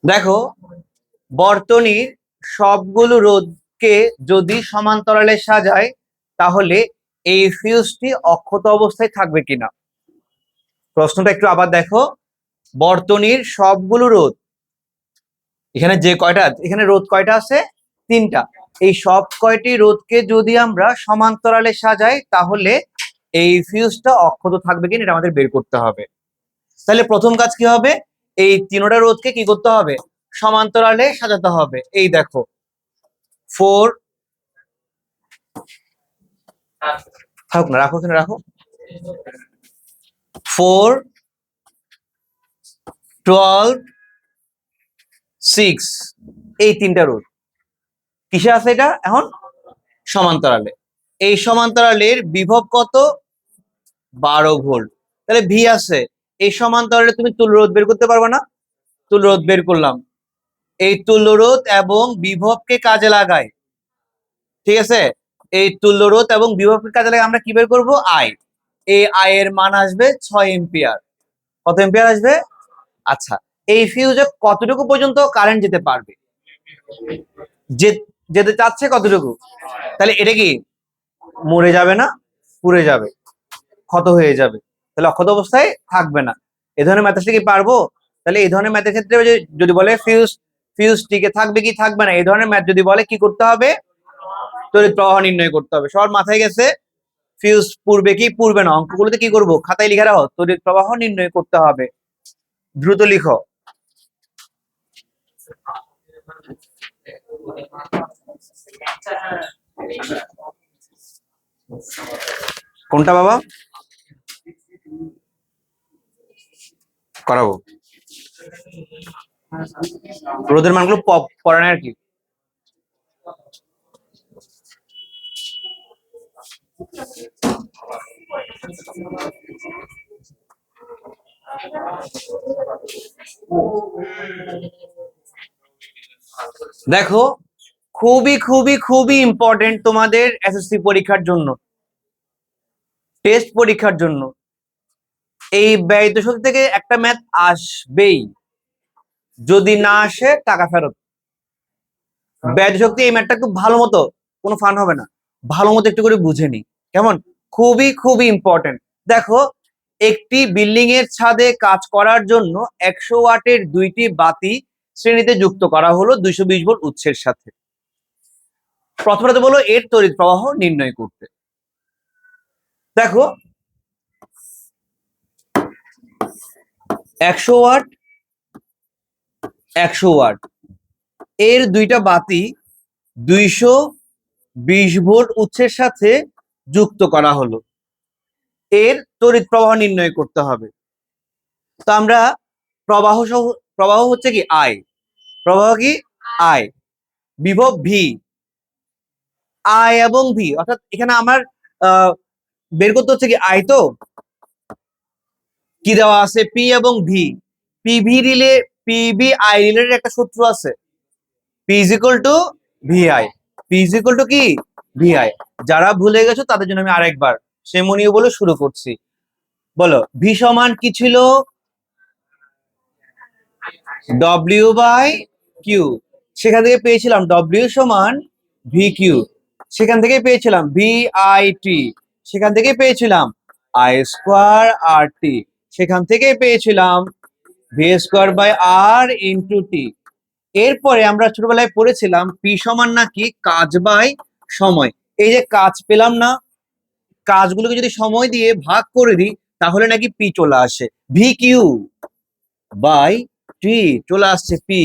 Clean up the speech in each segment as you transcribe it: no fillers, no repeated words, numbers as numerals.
দেখো, বর্তনীর সবগুলো রোধকে যদি সমান্তরালে সাজায় তাহলে এই ফিউজটি অক্ষত অবস্থায় থাকবে কিনা। প্রশ্নটা একটু আবার দেখো, বর্তনীর সবগুলো রোধ, এখানে যে কয়টা, এখানে রোধ কয়টা আছে? তিনটা। এই সব কয়টি রোধকে যদি আমরা সমান্তরালে সাজাই তাহলে এই ফিউজটা অক্ষত থাকবে কিনা এটা আমাদের বের করতে হবে। তাহলে প্রথম কাজ কি হবে? এই তিনটা রোধকে কি করতে হবে? সমান্তরালে সাজাতে হবে। এই দেখো, 4, থাকুক না, রাখো, এখানে রাখো। 4, 12, 6, এই তিনটা রোধ কিসে আছে? এটা এখন সমান্তরালে। এই সমান্তরালের বিভব কত? 12 ভোল্ট। তাহলে ভি আছে। এই সমান্তরালে তুমি তুল্য রোধ বের করতে পারবে না? তুল্য রোধ বের করলাম। এই তুল্য রোধ এবং বিভবকে কাজে লাগায়, ঠিক আছে? এই তুল্য রোধ এবং বিভবকে কাজে লাগায় আমরা কি বের করবো? আই। এই আই এর মান আসবে 6 এম্পিয়ার। কত এম্পিয়ার আসবে? আচ্ছা, এই ফিউজে কতটুকু পর্যন্ত কারেন্ট যেতে পারবে? যেতে চাচ্ছে কতটুকু? তাহলে এটা কি মরে যাবে না? পুড়ে যাবে, ক্ষত হয়ে যাবে, তাহলে অক্ষত অবস্থায় থাকবে না। এই ধরনের ম্যাথটা কি পারবো? তাহলে এই ধরনের ম্যাথের ক্ষেত্রে যদি বলে ফিউজ টিকে থাকবে কি থাকবে না, এই ধরনের ম্যাথ যদি বলে কি করতে হবে? তড়িৎ প্রবাহ নির্ণয় করতে হবে। সবার মাথায় গেছে ফিউজ পুড়বে কি পুড়বে না? অঙ্কগুলোতে কি করবো? খাতায় লিখে রাখো, তড়িৎ প্রবাহ নির্ণয় করতে হবে। দ্রুত লিখো। কোনটা বাবা? করাবো। রোদের মানগুলো পড়ে না আর কি। দেখো, খুবই খুবই খুবই ইম্পর্টেন্ট তোমাদের এসএসসি পরীক্ষার জন্য, টেস্ট পরীক্ষার জন্য। এই ব্যয়িত শক্তি থেকে একটা ম্যাথ আসবেই, যদি না আসে টাকা ফেরত। ব্যয়িত শক্তি, এই ম্যাথটা খুব ভালো মতো, কোনো ফান হবে না, ভালো মতো একটু করে বুঝে নি কেমন। খুবই খুবই ইম্পর্টেন্ট। দেখো, একটি বিল্ডিং এর ছাদে কাজ করার জন্য 100 ওয়াটের দুইটি বাতি শ্রেণীতে যুক্ত করা হলো 220 ভোল্ট উৎসের সাথে। প্রথমত বলো এর তড়িৎ প্রবাহ নির্ণয় করতে। দেখো, 100 ওয়াট, 100 ওয়াট, এর দুইটা বাতি 220 ভোল্ট উৎসের সাথে যুক্ত করা হলো। এর তড়িৎ প্রবাহ নির্ণয় করতে হবে। তো আমরা প্রবাহ হচ্ছে কি আই, প্রবাহ কি আই, বিভব ভি। আই এবং ভি, অর্থাৎ এখানে আমার বের করতে হচ্ছে কি আই, তো কি দেওয়া আছে? পি এবং V. PV relay, PV I related একটা সূত্র আছে, P is equal to VI. P is equal to কি? ভিআই। যারা ভুলে গেছো তাদের জন্য আমি আরেকবার সেমনীয় বলে শুরু করছি। বলো, ভি সমান কি ছিল? W by Q. সেখান থেকে পেয়েছিলাম ডব্লিউ সমান ভি কিউ। সেখান থেকে পেয়েছিলাম ভি আই টি। সেখান থেকে পেয়েছিলাম আই স্কোয়ার আর টি। সেখান থেকে পেয়েছিলাম V square by R into T. এরপরে আমরা ছোটবেলায় পড়েছিলাম পি সমান নাকি কাজ বাই সময়। এই যে কাজ পেলাম না, কাজগুলোকে যদি সময় দিয়ে ভাগ করে দিই তাহলে নাকি পি চলে আসে। ভি কিউ বাই টি চলে আসছে P.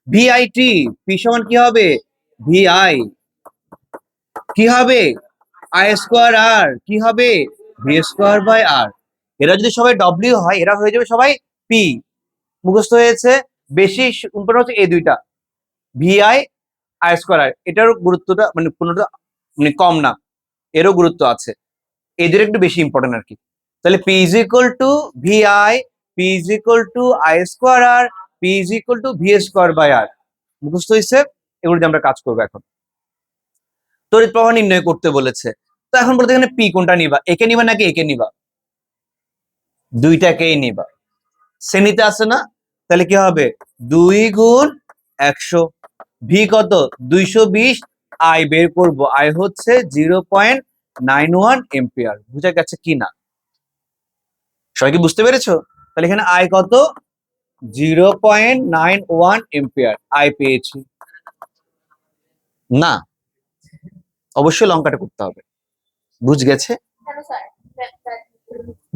V I T, P সমান কি হবে? ভি আই কি হবে? আই স্কোয়ার আর কি হবে? ভি স্কোয়ার বাই আর। এরা যদি সবাই ডব্লিউ হয়, এরা হয়ে যাবে সবাই পি। মুখস্থ হয়েছে। বেশি ইম্পর্টেন্ট হচ্ছে এই দুইটা, ভি আই, আই স্কোয়ার আর। এটারও গুরুত্বটা মানে কোনোটা মানে কম না, এরও গুরুত্ব আছে। এদের একটু বেশি ইম্পর্টেন্ট আর কি। তাহলে P is equal to V I, P is equal to I square R, P is equal to V square by R. মুখস্থ হয়েছে। এগুলো দিয়ে আমরা কাজ করবো এখন। তড়িৎ প্রবাহ নির্ণয় করতে বলেছে। তো এখন বলতে এখানে পি কোনটা নিবা? একে নিবা নাকি একে নিবা? দুইটাকেই নিবা। শ্রেণীতে আছে না, তাহলে কি হবে 2 × 100। ভি কত 220। আই বের করব, আই হচ্ছে 0.91 এম্পিয়ার। বুঝা গেছে কি না? সবাই কি বুঝতে পেরেছো? তাহলে এখানে আই কত 0.91 এম্পিয়ার আই পেয়েছি না? অবশ্যই লঙ্কাটা করতে হবে। বুঝ গেছে?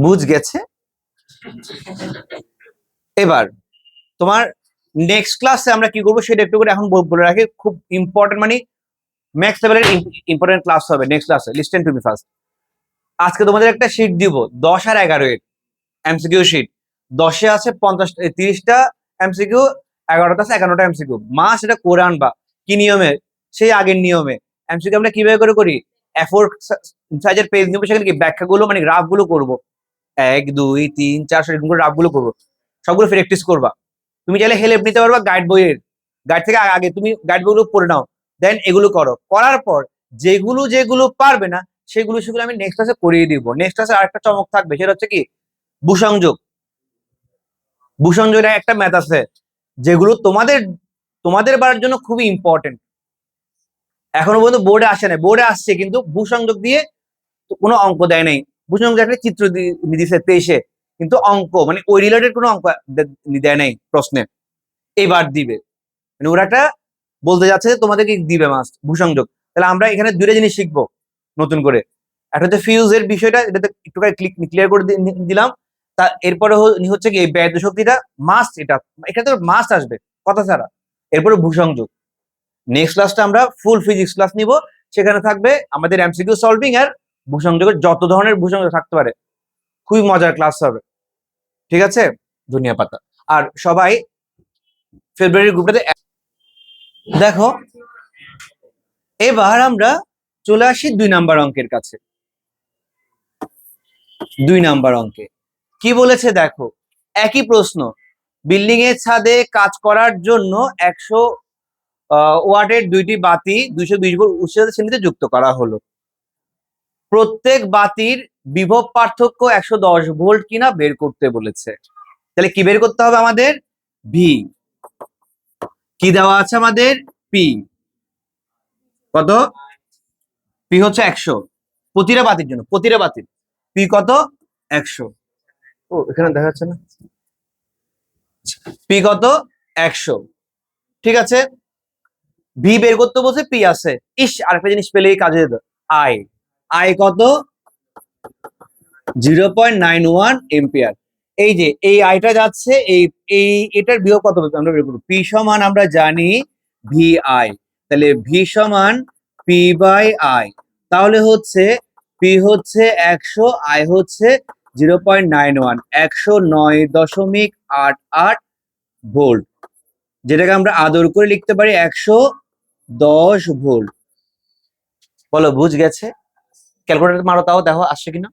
বুঝ গেছে? এবার তোমার নেক্সট ক্লাসে আমরা কি করবো সেটা একটু করে এখন বলে রাখি, খুব ইম্পর্টেন্ট, মানে ম্যাক্স লেভেলের ইম্পর্টেন্ট ক্লাস হবে নেক্সট ক্লাসে। Listen to me first. আজকে তোমাদের একটা শিট দিব 10 আর 11 এর এমসিকিউ শিট। 10-এ আছে 30টা এমসিকিউ, 11টা আছে 51টা এমসিকিউ। সেটা করে আনবা কি নিয়মে, সেই আগের নিয়মে। এমসিকিউ আমরা কিভাবে করে করি, A4 সাইজের পেজ নিব, সেখানে কি ব্যাখ্যাগুলো মানে গ্রাফ গুলো করবো, 1 2 3 4 এরকম করে গ্রাফ গুলো করবো, সবগুলো প্র্যাকটিস করবা। তুমি চাইলে হেল্প নিতে পারবা গাইড বইয়ের, গাইড থেকে আগে তুমি গাইড বইগুলো পড়ে নাও, দেন এগুলো করো। করার পর যেগুলো যেগুলো পারবে না সেগুলো আমি নেক্সট ক্লাসে করিয়ে দিব। নেক্সট ক্লাসে আরেকটা চমক থাকবে, সেটা হচ্ছে কি ভূসংযোগ। ভূসংযোগের একটা ম্যাথ আছে যেগুলো তোমাদের তোমাদের বাড়ার জন্য খুবই ইম্পর্টেন্ট। এখনো পর্যন্ত বোর্ডে আসে না, বোর্ডে আসছে কিন্তু ভূসংযোগ দিয়ে কোনো অঙ্ক দেয় নাই। ভূসংযোগ একটা চিত্র দিছে 23-এ, কিন্তু অঙ্ক মানে ওই রিলেটেড কোনো অঙ্ক দেয় নাই প্রশ্নে। এবার দিবে, মানে ওরা একটা বলতে যাচ্ছে যে তোমাদেরকে দিবে মাস্ট ভূসংযোগ। তাহলে আমরা এখানে দুইটা জিনিস শিখবো নতুন করে। একটা হচ্ছে ফিউজের বিষয়টা, এটাতে একটু ক্লিয়ার করে দিলাম। তা এরপরে হচ্ছে কি এই ব্যয় শক্তিটা মাস্ট, এটা তো মাস্ট আসবে কথা ছাড়া। এরপরে ভূসংযোগ। নেক্সট ক্লাসটা আমরা ফুল ফিজিক্স ক্লাস নিব, সেখানে থাকবে আমাদের এমসিকিউ সলভিং আর ভূসংযোগের যত ধরনের ভূসংযোগ থাকতে পারে। খুবই মজার ক্লাস হবে, ঠিক আছে? ধনিয়া পাতা। আর সবাই ফেব্রুয়ারি গ্রুপটাতে দেখো। এবার আমরা চলে আসি 2 নাম্বার অঙ্কের কাছে। 2 নাম্বার অঙ্কে কি বলেছে দেখো, একই প্রশ্ন। বিল্ডিং এর ছাদে কাজ করার জন্য 100 ওয়াটের 2টি বাতি 220 ভোল্ট উৎসের শ্রেণীতে যুক্ত করা হলো। প্রত্যেক বাতির বিভব পার্থক্য 110 ভোল্ট কিনা বের করতে বলেছে। তাহলে কি বের করতে হবে আমাদের? ভি কি দেওয়া আছে আমাদের? পি কত? পি হচ্ছে 100 প্রতিটা বাতির জন্য, প্রতিটা বাতির পি কত? 100। ও এখানে দেখা যাচ্ছে না, পি কত? 100। ঠিক আছে, ভি বের করতে বলছে, পি আছে। ইস, আরেকটা জিনিস পেলেই কাজে যেত। আই, আই কত? 0.91 এম্পিয়ার। এই যে এই আইটা যাচ্ছে, এই এই এটার বিয়োগ কত আমরা বের করব। পি সমান আমরা জানি ভি আই, তাহলে ভি সমান পি বাই আই। তাহলে হচ্ছে পি হচ্ছে 100, আই হচ্ছে 0.91, 109.88 ভোল্ট, যেটাকে আমরা আদর করে লিখতে পারি 110 ভোল্ট। বলো বুঝ গেছে? ক্যালকুলেটর মারো তাও, দেখো আসছে কিনা।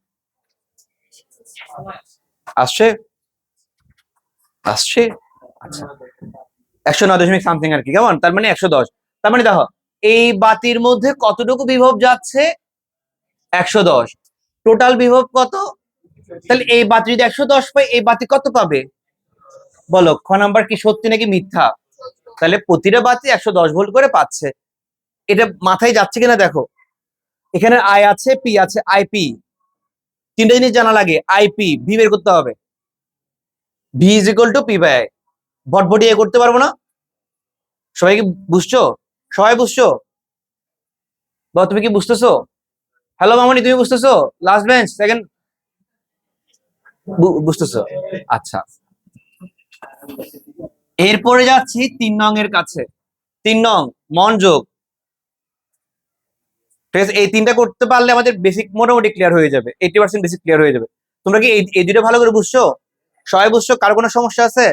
আসছে, আসছে। আচ্ছা, 109 আর কি, কেমন? তার মানে 110। তার মানে দেখো এই বাতির মধ্যে কতটুকু বিভব যাচ্ছে? 110। টোটাল বিভব কত? তাহলে এই বাতি যদি 110 পায়, এই বাতি কত পাবে? বলো খ নাম্বার কি সত্যি নাকি মিথ্যা? তাহলে প্রতিটা বাতি 110 ভোল্ট করে পাচ্ছে। এটা মাথায় যাচ্ছে কিনা দেখো। এখানে আই আছে, পি আছে, আইপি। তিনটা জিনিস জানা লাগে। আইপি, ভি বের করতে হবে। V is equal to P by I. ভটভটি এ করতে পারবো না? সবাই কি বুঝছো? সবাই বুঝছো? বা তুমি কি বুঝতেছো? হ্যালো মামনি, তুমি বুঝতেছো? লাস্ট বেঞ্চ সেকেন্ড বুঝতেছো? আচ্ছা, এরপরে যাচ্ছি 3 নং এর কাছে। 3 নং মনোযোগ। ঠিক আছে, এই তিনটা করতে পারলে আমাদের বেসিক মোটামুটি ক্লিয়ার হয়ে যাবে, 80% বেসিক ক্লিয়ার হয়ে যাবে। তোমরা কি এই দুটো ভালো করে বুঝছো? সবাই বুঝছো? কার কোনো সমস্যা আছে?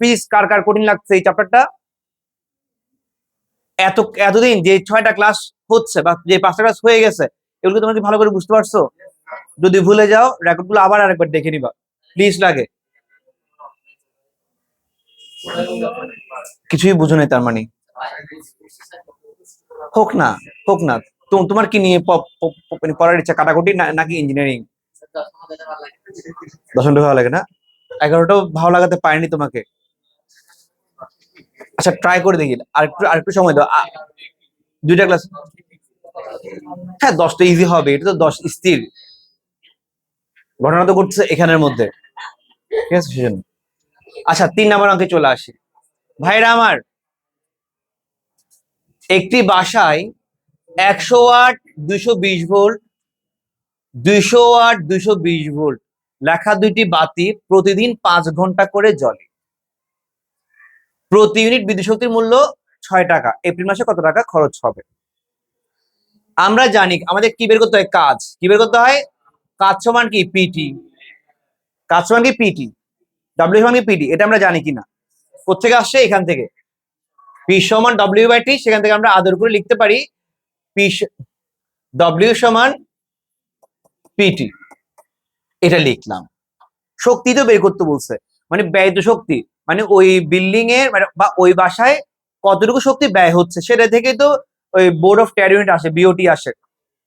প্লিজ, কার কার কঠিন লাগছে এই চ্যাপ্টারটা? এতদিন যে 6টা ক্লাস হচ্ছে বা যে 5টা ক্লাস হয়ে গেছে, এগুলো তোমরা কি ভালো করে বুঝতে পারছো? যদি ভুলে যাও রেকর্ডগুলো আবার আরেকবার দেখে নিবা প্লিজ। লাগে কিছুই বুঝো নাই তার মানে? হোক না, হোক না। তোমার কি নিয়ে পড়ার ইচ্ছা, কাটাকুটি নাকি ইঞ্জিনিয়ারিং? দশমটা ভালো লাগে না? 11টা ভালো লাগাতে পারেনি তোমাকে? আচ্ছা ট্রাই করে দেখি, আরেকটু সময় দাও, দুইটা ক্লাস। হ্যাঁ 10টা ইজি হবে, এটা তো 10 স্থির ঘটনা তো ঘটছে এখানের মধ্যে, ঠিক আছে সেজন্য। আচ্ছা 3 নম্বর অঙ্কে চলে আসি ভাইরা আমার। একটি বাসায় 100 ওয়াট 220 ভোল্ট, 200 ওয়াট 220 ভোল্ট লেখা দুইটি বাতি প্রতিদিন 5 ঘন্টা করে জ্বলে। প্রতি ইউনিট বিদ্যুৎ শক্তির মূল্য 6 টাকা। এপ্রিল মাসে কত টাকা খরচ হবে? আমরা জানি আমাদের কি বের করতে হয়, কাজ কি বের করতে হয়, কাজ সমান কি পিটি, কাজ সমান কি পিটি, ডাব্লিউ সমান কি পিটি, এটা আমরা জানি কিনা, কোথেকে আসছে এখান থেকে, পি সমান ডব্লিউ বাই টি, সেখান থেকে আমরা আদর করে লিখতে পারি পি ডব্লিউ সমান পিটি, এটা লিখলাম। শক্তি তো বের করতে বলছে, মানে ব্যয়িত শক্তি, মানে ওই বিল্ডিং এর বা ওই বাসায় কতটুকু শক্তি ব্যয় হচ্ছে সেটা থেকে তো ওই বোর্ড অফ ট্রেড ইউনিট আসে, বিওটি আসে,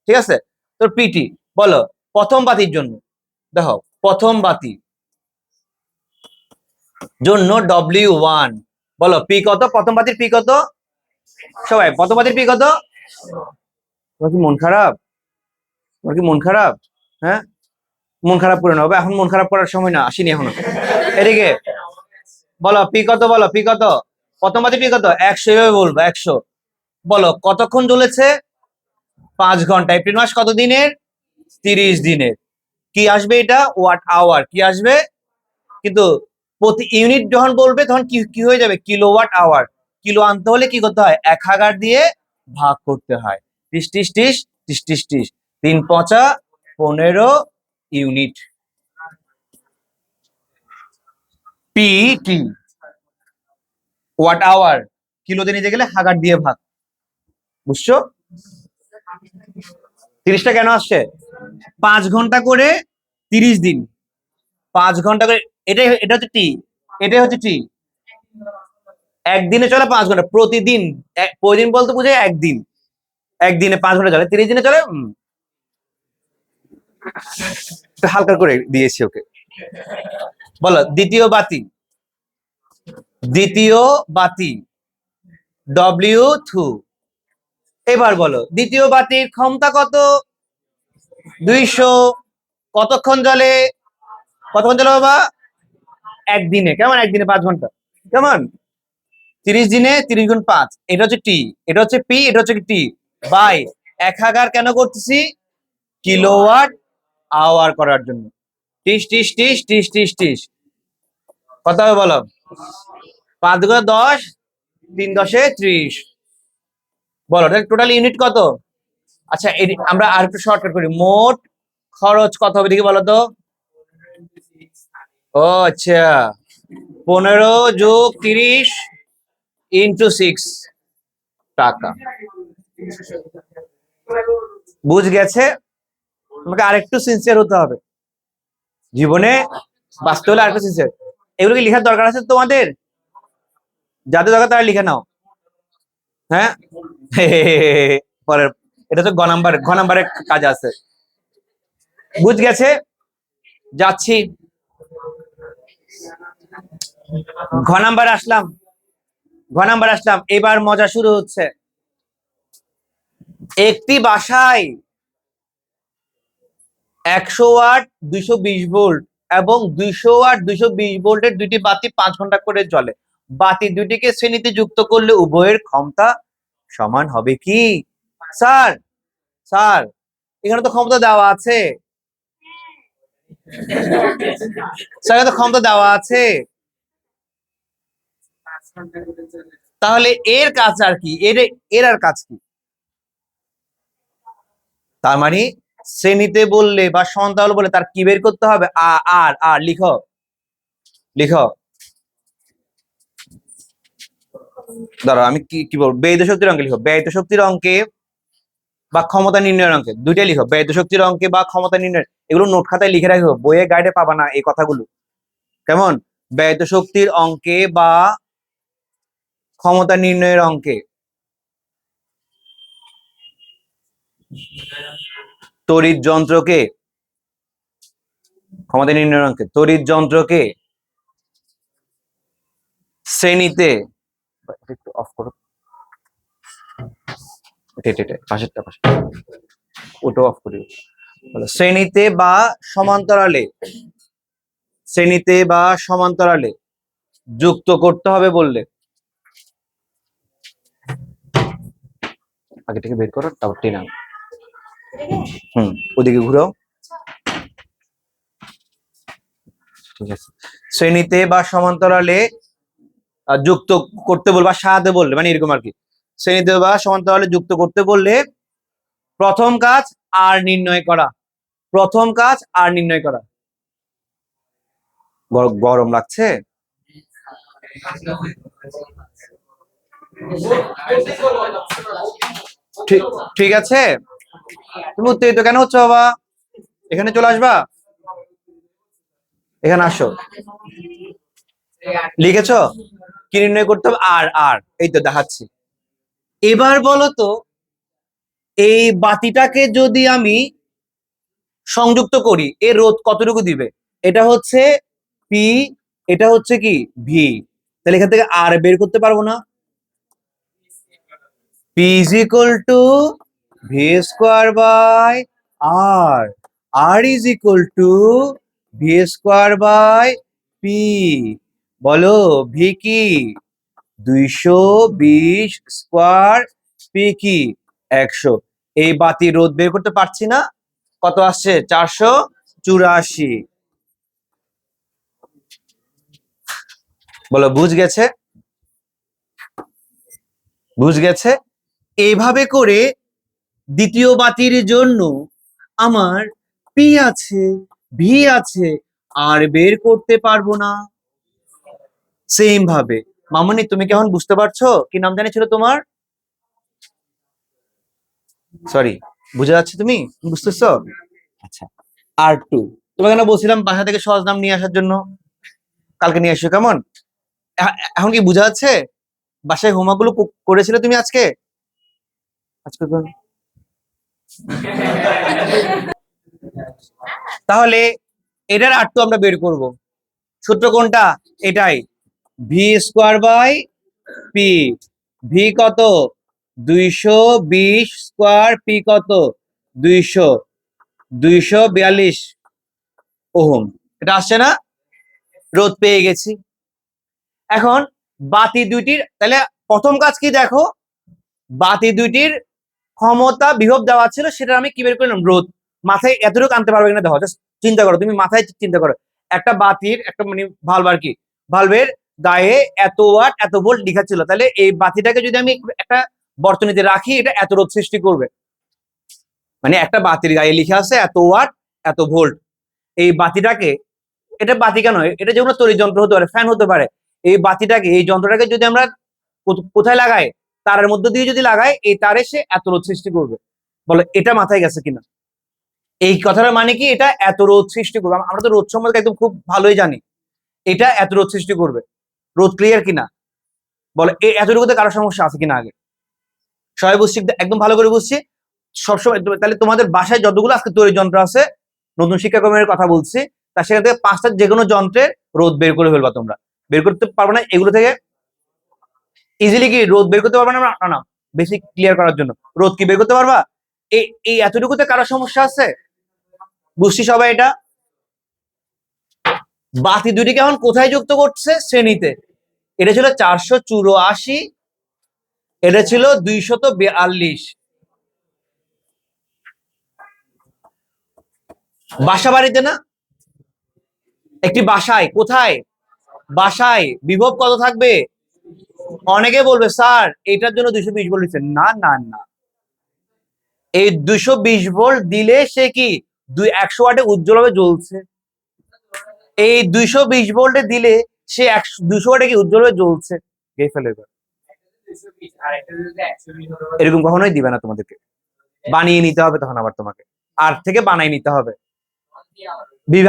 ঠিক আছে। তো পিটি বলো প্রথম বাতির জন্য, দেখো প্রথম বাতি জন্য W1, বলো পি কত, প্রথম বাতির পি কত, সবাই প্রথম বাতির পি কত? তোমার কি মন খারাপ, তোমার কি মন খারাপ? হ্যাঁ মন খারাপ করে না, এখন মন খারাপ করার সময় না, আসিনি এখনো। এদিকে বলো পি কত, বলো পি কত, প্রথম বাতি পি কত, 100, এভাবে বলবো 100। বলো কতক্ষণ জ্বলেছে, 5 ঘন্টা। এপ্রিল মাস কত দিনের, 30 দিনের। কি আসবে এটা, ওয়াট আওয়ার, কি আসবে, কিন্তু প্রতি ইউনিট যখন বলবে তখন কি কি হয়ে যাবে, কিলোওয়াট আওয়ার। কিলো আনতে হলে কি করতে হয়, 1000 দিয়ে ভাগ করতে হয়, 30 30 30 30 30 30, 3 5 15 ইউনিট। পিটি ওয়াট আওয়ার, কিলোতে নিতে গেলে হাজার দিয়ে ভাগ, বুঝছো? 30টা কেন আসছে, 5 ঘন্টা করে 30 দিন, 5 ঘন্টা করে, এটা হচ্ছে টি, এটাই হচ্ছে টি। একদিনে চলে 5 ঘন্টা, প্রতিদিন, প্রতিদিন বলতে বুঝে একদিন, একদিনে 5 ঘন্টা চলে, 30 দিনে চলে। হালকা করে দিয়েছি ওকে। বলো দ্বিতীয় বাতি, দ্বিতীয় বাতি W2। এবার বলো দ্বিতীয় বাতির ক্ষমতা কত, 200। কতক্ষণ জ্বলে, কতক্ষণ জ্বলে বাবা, একদিনে, কেমন, একদিনে 5 ঘন্টা, কেমন, 30 দিনে 30 গুণ 5, এটা হচ্ছে টি, এটা হচ্ছে পি, এটা হচ্ছে টি বাই 1000 কেন করতেছি, কিলোওয়াট আওয়ার করার জন্য। 30 30 30 30 30 30, কত হবে বলো, 5 × 10, 3 × 30, বলো টোটাল ইউনিট কত? আচ্ছা আমরা আর একটু শর্টকাট করি, মোট খরচ কত হবে দেখি বলো তো। ও আচ্ছা 15 যোগ 30 ইন্টু 6 টাকা, বুঝ গেছে? তোমাকে আরেকটু সিনসিয়ার হতে হবে জীবনে, বাঁচতে হলে আরেকটু সিনসিয়ার। এগুলো কি লেখার দরকার আছে তোমাদের, যাদের দরকার তারা লিখে নাও, হ্যাঁ। পরের, এটা তো ঘ নাম্বারের কাজ আছে, বুঝ গেছে? যাচ্ছি ঘ নাম্বারে আসলাম, ঘ নাম্বারে আসলাম, এবার মজা শুরু হচ্ছে। একটি বাসায় 100 ওয়াট 220 ভোল্ট এবং 200 ওয়াট 220 ভোল্টের দুইটি বাতি 5 ঘন্টা করে জ্বলে। বাতি দুইটিকে শ্রেণীতে যুক্ত করলে উভয়ের ক্ষমতা সমান হবে কি? স্যার, স্যার এখানে তো ক্ষমতা দেওয়া আছে, স্যার এখানে তো ক্ষমতা দেওয়া আছে, তাহলে এর কাজ আর কি, এর আর কাজ কি? তার মানে শ্রেণীতে বললে বা সন্তান বললে তার কি বের করতে হবে, আর আর লিখো, লিখো, দাঁড়াও আমি কি কি বলবো, ব্যয়িত শক্তির অঙ্কে লিখো, ব্যয়িত শক্তির অঙ্কে বা ক্ষমতা নির্ণয়ের অঙ্কে, দুইটাই লিখো, ব্যয়িত শক্তির অঙ্কে বা ক্ষমতা নির্ণয়, এগুলো নোট খাতায় লিখে রাখো, বইয়ে গাইডে পাবা না এই কথাগুলো, কেমন? ব্যয়িত শক্তির অঙ্কে বা ক্ষমতা নির্ণয়ের অঙ্কে, তড়িৎ যন্ত্রকে, ক্ষমতা নির্ণয়ের অঙ্কে তড়িৎ যন্ত্রকে শ্রেণীতে একটু অফ করো, পাশেরটা পাশে ওটা অফ করি। শ্রেণীতে বা সমান্তরালে, শ্রেণীতে বা সমান্তরালে যুক্ত করতে হবে বললে, আগে থেকে বের করো তারপর টেনে আনো। ওদিকে ঘুরাও। ঠিক আছে, শ্রেণীতে বা সমান্তরালে যুক্ত করতে বলবে বা সাজাতে বললে, মানে এরকম আর কি। শ্রেণীতে বা সমান্তরালে যুক্ত করতে বললে প্রথম কাজ আর নির্ণয় করা, প্রথম কাজ আর নির্ণয় করা। গরম লাগছে? ঠিক আছে, তুমি উত্তেজিত কেন হচ্ছে বাবা? এখানে চলে আসবা, এখানে আসো। লিখেছো কি নির্ণয় করতে হবে? আর আর এই তো দেখাচ্ছি। এবার বলো তো, এই বাতিটাকে যদি আমি সংযুক্ত করি, এর রোধ কতটুকু দিবে? এটা হচ্ছে পি, এটা হচ্ছে কি ভি, তাহলে এখান থেকে আর বের করতে পারবো না? P is equal to V square by R, R is equal to V square by P. বলো ভি কি? 220 স্কোয়ার, পি কি 100। এই বাতি রোধ বের করতে পারছি না, কত আসছে? 484। বলো বুঝ গেছে? বুঝ গেছে? এইভাবে করে দ্বিতীয় বাতির জন্য আমার পি আছে, ভি আছে, আর বের করতে পারবো না। সেম ভাবে মামনি, তুমি কেমন বুঝতে পারছো? কি নাম জানিয়েছিল তোমার? সরি, বুঝে যাচ্ছে? তুমি বুঝতেছো? আচ্ছা, R2। তোমাকে না বলছিলাম বাসা থেকে সহজ নাম নিয়ে আসার জন্য, কালকে নিয়ে এসো কেমন? এখন কি বুঝা যাচ্ছে? বাসায় হোমওয়ার্ক গুলো করেছিলে তুমি আজকে? আজকে তাহলে এটার R2 আমরা বের করব। সূত্র কোনটা? এটাই, V square by P. V কত? 220 স্কোয়ার, পি কত? 200, 242 ওহম। এটা আসছে না? রোধ পেয়ে গেছি। এখন বাতি দুইটির, তাহলে প্রথম কাজ কি দেখো, বাতি দুইটির ক্ষমতা বিভব দেওয়া ছিল, সেটা আমি কি বের করলাম? রোধ। মাথায় এতটুকু আনতে পারবে কিনা দেখো, জাস্ট চিন্তা করো, তুমি মাথায় চিন্তা করো, একটা বাতির একটা মানে ভালভ আর কি, ভালভের গায়ে এত ওয়াট এত ভোল্ট লেখা ছিল, তাহলে এই বাতিটাকে যদি আমি একটা বর্তনীতে রাখি, এটা এত রোধ সৃষ্টি করবে। মানে একটা বাতির গায়ে লিখা আছে এত ওয়াট এত ভোল্ট। এই বাতিটাকে, এটা বাতি কেন, এটা যে কোনো তড়িৎ যন্ত্র হতে পারে, ফ্যান হতে পারে। এই বাতিটাকে, এই যন্ত্রটাকে যদি আমরা কোথায় লাগাই, তারের মধ্যে দিয়ে যদি লাগাই, এই তারে সে এত রোধ সৃষ্টি করবে। বলো এটা মাথায় গেছে কিনা? এই কথাটার মানে কি, এটা এত রোধ সৃষ্টি করবে। আমরা তো রোধ সম্পর্কে একদম খুব ভালোই জানি, এটা এত রোধ সৃষ্টি করবে। রোধ ক্লিয়ার কিনা? বলো এতটুকুতে কারো সমস্যা আছে কিনা? আগে সবাই বুঝছি? একদম ভালো করে বুঝছি সবসময়। তাহলে তোমাদের বাসায় যতগুলো আজকে তৈরি যন্ত্র আছে, নতুন শিক্ষাক্রমের কথা বলছি, তার সেখান থেকে 5টা যে কোনো যন্ত্রের রোধ বের করে ফেলবা তোমরা। বের করতে পারবে না এগুলো থেকে ইজিলি? কি রোধ বের করতে পারবে না? না না, বেসিক ক্লিয়ার করার জন্য রোধ কি বের করতে পারবা? এই এতটুকুতে কারো সমস্যা আছে? বুঝছি সবাই? এটা বাতি দুটিকে এখন কোথায় যুক্ত করছে? শ্রেণীতে। এটা ছিল 484, এটা ছিল 242। বাসা বাড়িতে না, একটি বাসায়, কোথায়? বাসায় বিভব কত থাকবে? অনেকে বলবে স্যার এটার জন্য 220 ভোল্ট দিচ্ছেন। না না না, এই 220 ভোল্ট দিলে সে কি 100 ওয়াটে উজ্জ্বলভাবে জ্বলছে। এই 220 ভোল্টে দিলে সে 200 ওয়াটে কি উজ্জ্বলভাবে জ্বলছে। ফেলে এরকম কখনোই দিবে না তোমাদেরকে, বানিয়ে নিতে হবে তখন আবার তোমাকে, আর থেকে বানিয়ে নিতে হবে,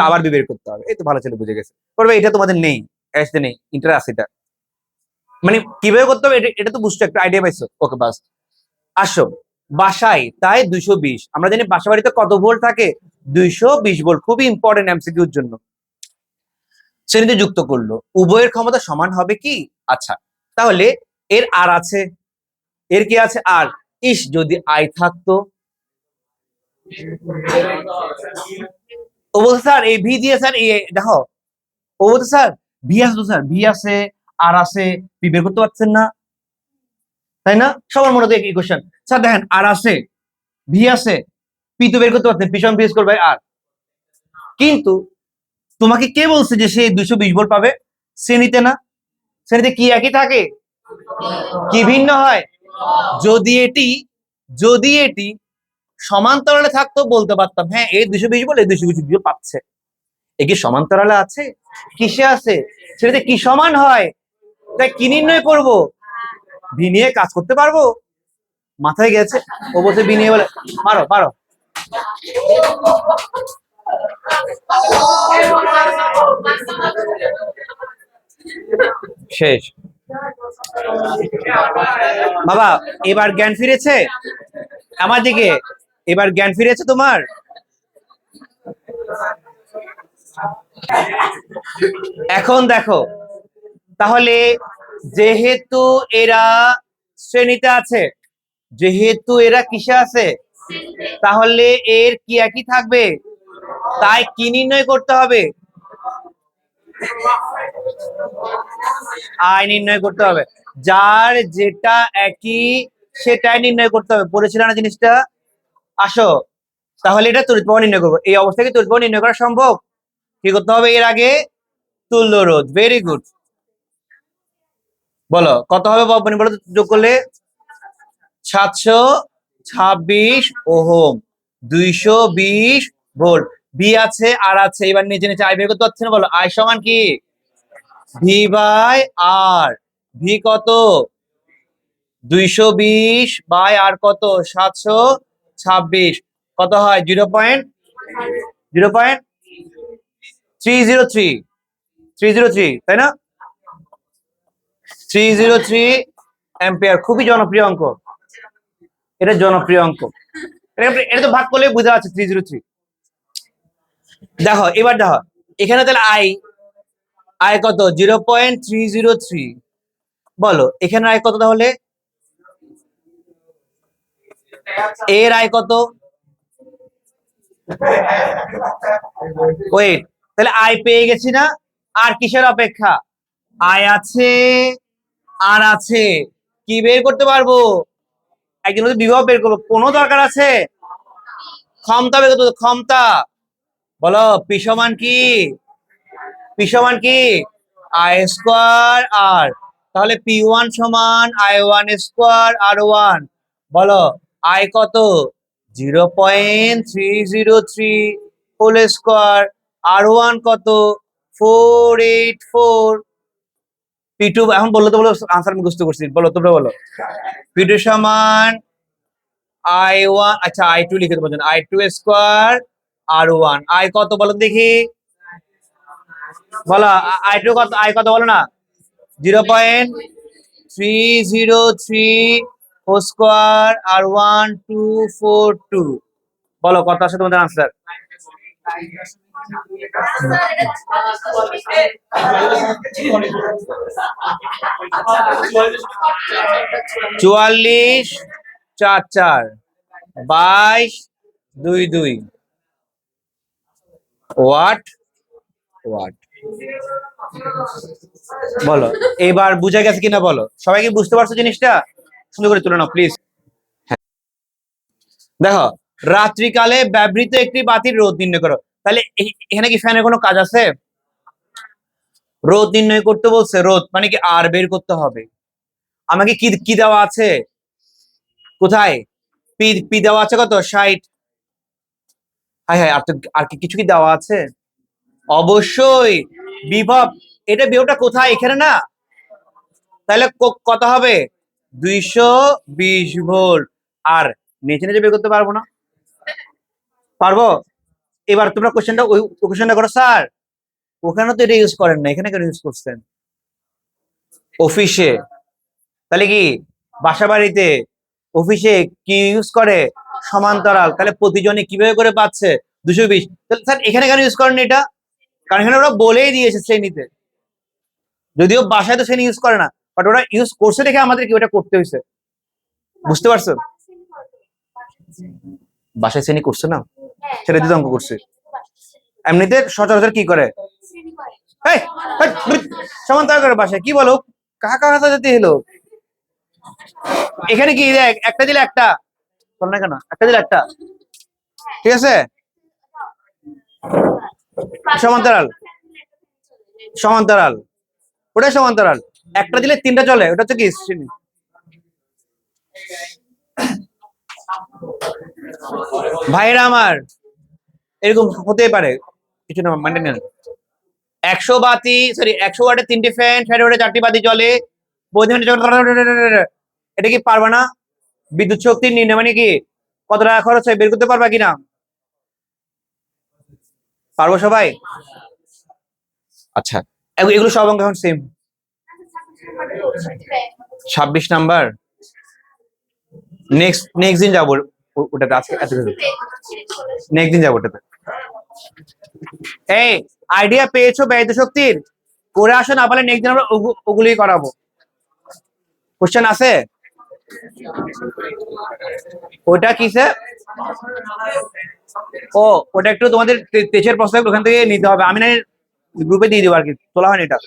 আবার বিবের করতে হবে। এই তো ভালো ছেলে বুঝে গেছে, করবে। এটা তোমাদের নেই, আসতে নেই, ইন্টার আছে এটা, মানে কিভাবে করতে হবে এটা তো বুঝছো, একটা আইডিয়া পাইছো? ওকে বাস। আসো বাসায়, তাই 220। আমরা জানি বাসা বাড়িতে কত ভোল্ট থাকে? 220 ভোল্ট। খুবই ইম্পর্টেন্ট এমসিকিউর জন্য। শ্রেণীতে যুক্ত করলো, উভয়ের ক্ষমতা সমান হবে কি? আচ্ছা, তাহলে এর আর আছে, এর কি আছে আর, ইস যদি আই থাকতো। ও বলছে স্যার এই ভি দিয়ে স্যার দেখো, ও বলছে স্যার ভি আছে তো, স্যার ভি আছে আর আছে, পি বের করতে পারছেন না, তাই না? সবার মনে তো একই কোশ্চেন। স্যার দেখেন আর আছে, ভি আছে, পি তো বের করতে পারছেন, পি সমান ভি স্কয়ার বাই আর। কিন্তু তোমাকে কে বলছে যে সে 220 ভোল্ট পাবে? শ্রেণীতে না, শ্রেণীতে কি একই থাকে, কি ভিন্ন হয়? যদি এটি যদি এটি সমান্তরালে থাকতো বলতে পারতাম হ্যাঁ এই 220 ভোল্ট এই 220 ভোল্ট পাচ্ছে। এ কি সমান্তরালে আছে, কিসে আছে, সেটাতে কি সমান হয়, তাই কি নির্ণয় করব? ভি নিয়ে কাজ করতে পারবো, মাথায় গেছে। ও বলছে ভি নিয়ে বলে মারো মারো। শেষ বাবা, এবার জ্ঞান ফিরেছে আমার দিকে, এবার জ্ঞান ফিরেছে তোমার। এখন দেখো তাহলে, যেহেতু এরা শ্রেণীতে আছে, যেহেতু এরা কিসে আছে, তাহলে এর কি একই থাকবে, তাই কি নির্ণয় করতে হবে, আয় নির্ণয় করতে হবে। যার যেটা একই সেটাই নির্ণয় করতে হবে, পড়েছিল না জিনিসটা? আসো তাহলে এটা তড়িৎ প্রবাহ নির্ণয় করবো। এই অবস্থায় কি তড়িৎ প্রবাহ নির্ণয় করা সম্ভব? কি করতে হবে এর আগে? তুল্য রোধ। Very good. বলো কত হবে বলো, যোগ করলে 726 ওহম, 220 ভোল্ট। বি আছে আর আছে, এবার নিচে নিচে আই বের করতে পারছি না, বলো আই সমান কি ভি বাই আর। ভি কত 220 বাই আর কত 726, কত হয় 0.303, তাই না? 303 অ্যাম্পিয়ার। খুবই জনপ্রিয় অঙ্ক, এটা জনপ্রিয় অঙ্ক। এটা তো ভাগ করলে বুঝা যাচ্ছে 303। দেখো এবার দেখো এখানে তাহলে আই, আই কত 0.303, বলো এখানে আই কত, তাহলে এর আই কত, ওয়েট, তাহলে আই পেয়ে গেছি না? আর কিসের অপেক্ষা, আই আছে আর আছে, কি বের করতে পারবো, একজন বিভব বের করবো, কোনো দরকার আছে? ক্ষমতা বের করতে, ক্ষমতা। বলো পি সমান কি, পি সমান কি আই স্কোয়ার আর, তাহলে পি ওয়ান সমান I one square R one. বলো আই কত 0.303 হোল স্কোয়ার, আর ওয়ান কত 484। পি টু এখন বললো তো, বলো আনসার মুখস্থ করছি, বলো তোমরা বলো। পি টু সমান আই ওয়ান, আচ্ছা আই টু লিখে দেবো, I two square R one. I কত বলো দেখি, বলো আই টু কত, আই কত বলো না, 0.303 হোল স্কোয়ার আর 1242। বলো কত আসে তোমাদের আনসার? 4444 2222 watt, watt. বলো এবার বুঝা গেছে কিনা, বলো সবাই কি বুঝতে পারছো জিনিসটা? সুন্দর করে তুলে নাও প্লিজ। দেখো রাত্রিকালে ব্যবহৃত একটি বাতির রোধ নির্ণয় করো। তাহলে এখানে কি ফ্যানের কোনো কাজ আছে? রোধ নির্ণয় করতে বলছে, রোধ মানে কি আর বের করতে হবে। আমাকে কি কি দেওয়া আছে, কোথায় পি, পি দেওয়া আছে কত 60। হাই হাই, আর কি কিছু কি দেওয়া আছে? অবশ্যই বিভব, এটা বিভবটা কোথায়, এখানে না? তাহলে কত হবে 220 ভোল্ট। আর নিচে নিচে বের করতে পারবো না, পারবো? এবার তোমরা কোশ্চেনটা ওই কোশ্চেনটা করো, স্যার ওখানে তো এটা ইউজ করেন না, এখানে কেন ইউজ করছেন? অফিসে, তাহলে কি বাসা বাড়িতে অফিসে কি ইউজ করে সমান্তরাল, তাহলে প্রতিজনে কিভাবে করে পাচ্ছে 220। তাহলে স্যার এখানে কেন ইউজ করেন এটা? কারণ এখানে ওরা বলেই দিয়েছে শ্রেণীতে, যদিও বাসায় তো শ্রেণী ইউজ করে না, বাট ওরা ইউজ করছে দেখে আমাদের কি ওটা করতে হয়েছে, বুঝতে পারছো? বাসায় শ্রেণী করছে না, সেটা দিয়ে অঙ্ক করছে। এমনিতে সচরাচর কি করে, এই, সমান্তরাল করে বাসায় কি বলো, কাকা কাকা যেতে হলো। এখানে কি দেখ, একটা দিলে একটা, শোন না কেন, একটা দিলে একটা, ঠিক আছে। সমান্তরাল, সমান্তরাল, ওটা সমান্তরাল। একটা দিলে তিনটা চলে, ওটা হচ্ছে কি শ্রেণী। ভাইরা আমার, এরকম হতে পারে কিছু না, মানে নেন 100 বাতি, সরি 100 ওয়াটের 3টি ফ্যান, 60 ওয়াটের 4টি বাতি জ্বলে, এটা কি পারবা না? বিদ্যুৎ শক্তি নির্ণয় মানে কি কত টাকা খরচ হয় বের করতে পারবা কিনা? পারবো সবাই? আচ্ছা, এগুলো সব অঙ্ক এখন সেম। 26 নাম্বার নেক্সট নেক্সট দিন যাবো ওটাতে, আজকে এত নেক্সট দিন যাবো ওটাতে। এই আইডিয়া পেয়েছো ব্যয়িত শক্তির, করে আসো, না পারলে নেক্সট দিন আমরা ওগুলি করাবো। কোশ্চেন আছে? ওটা কিসে? ও ওটা একটু তোমাদের তেজের প্রস্তাব ওখান থেকে নিতে হবে, আমি না গ্রুপে দিয়ে দেবো আর কি, তোলা হয়নি এটা।